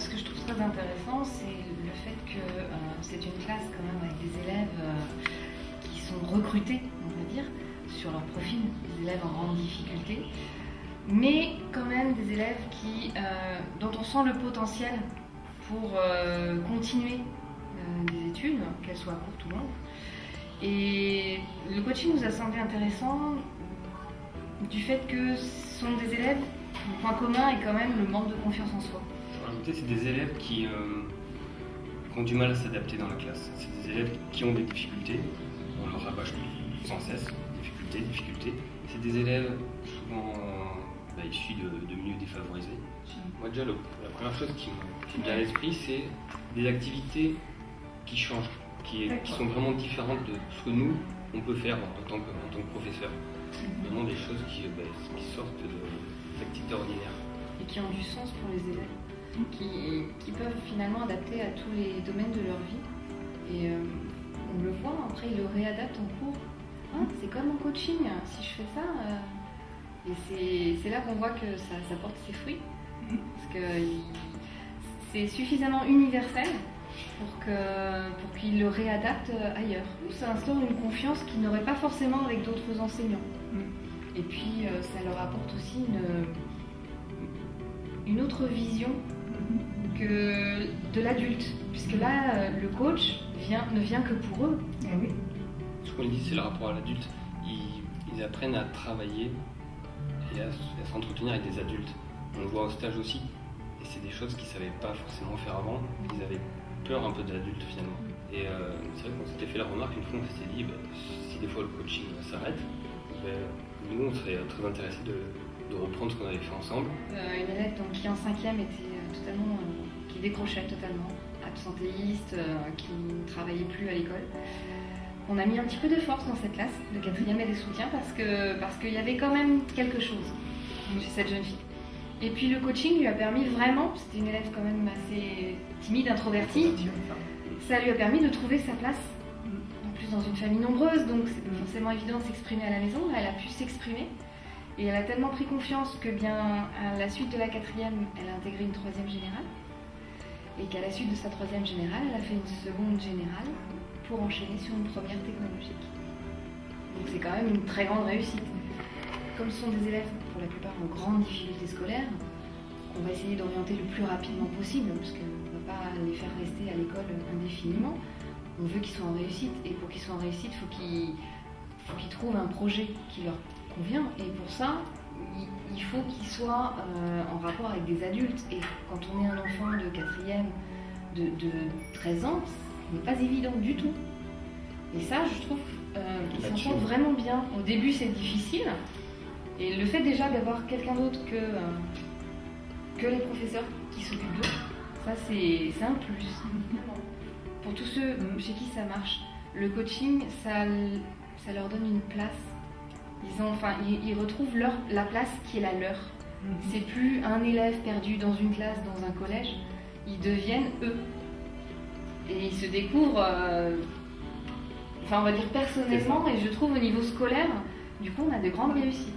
ce que je trouve très intéressant, c'est le fait que c'est une classe quand même avec des élèves qui sont recrutés, on va dire, sur leur profil, des élèves en grande difficulté, mais quand même des élèves dont on sent le potentiel pour continuer des études, qu'elles soient courtes ou longues. Et le coaching nous a semblé intéressant du fait que ce sont des élèves, le point commun est quand même le manque de confiance en soi. En réalité, c'est des élèves qui ont du mal à s'adapter dans la classe. C'est des élèves qui ont des difficultés, on leur rabâche sans cesse, difficultés. C'est des élèves souvent issus de milieux défavorisés. Moi déjà, la première chose qui me vient à l'esprit, c'est des activités qui changent, qui sont vraiment différentes de ce que nous, on peut faire en tant que professeur. Vraiment des choses qui sortent des activités ordinaires. Et qui ont du sens pour les élèves, qui peuvent finalement adapter à tous les domaines de leur vie. Et on le voit, après ils le réadaptent en cours. C'est comme en coaching, si je fais ça, et c'est là qu'on voit que ça porte ses fruits. Parce que c'est suffisamment universel pour qu'ils le réadaptent ailleurs. Ça instaure une confiance qu'ils n'auraient pas forcément avec d'autres enseignants. Et puis ça leur apporte aussi une autre vision que de l'adulte, puisque là le coach ne vient que pour eux. Oui. Ce qu'on dit, c'est le rapport à l'adulte. Ils apprennent à travailler et à s'entretenir avec des adultes. On le voit au stage aussi. Et c'est des choses qu'ils ne savaient pas forcément faire avant. Ils avaient peur un peu de l'adulte finalement. Et c'est vrai qu'on s'était fait la remarque une fois, on s'était dit, si des fois le coaching s'arrête, nous on serait très intéressés de reprendre ce qu'on avait fait ensemble. Une élève qui en 5e qui décrochait totalement, absentéiste, qui ne travaillait plus à l'école. On a mis un petit peu de force dans cette classe de 4e et des soutiens parce qu'il y avait quand même quelque chose chez cette jeune fille. Et puis le coaching lui a permis vraiment, c'était une élève quand même assez timide, introvertie, ça lui a permis de trouver sa place. En plus dans une famille nombreuse, donc c'est pas forcément évident de s'exprimer à la maison, là elle a pu s'exprimer. Et elle a tellement pris confiance que à la suite de la 4e, elle a intégré une 3e générale. Et qu'à la suite de sa 3e générale, elle a fait une 2e générale pour enchaîner sur une 1re technologique. Donc c'est quand même une très grande réussite. Comme ce sont des élèves, pour la plupart, en grande difficulté scolaire, on va essayer d'orienter le plus rapidement possible, parce qu'on ne va pas les faire rester à l'école indéfiniment. On veut qu'ils soient en réussite, et pour qu'ils soient en réussite, il faut qu'ils trouvent un projet qui leur convient, et pour ça, il faut qu'ils soient en rapport avec des adultes. Et quand on est un enfant de 4e, de 13 ans, ce n'est pas évident du tout. Et ça, je trouve qu'ils s'en sortent vraiment bien. Au début, c'est difficile. Et le fait déjà d'avoir quelqu'un d'autre que les professeurs qui s'occupent d'eux, ça c'est un plus. Pour tous ceux chez qui ça marche, le coaching, ça leur donne une place. Ils retrouvent la place qui est la leur. C'est plus un élève perdu dans une classe, dans un collège. Ils deviennent eux. Et ils se découvrent, on va dire personnellement, et je trouve au niveau scolaire, du coup on a de grandes réussites.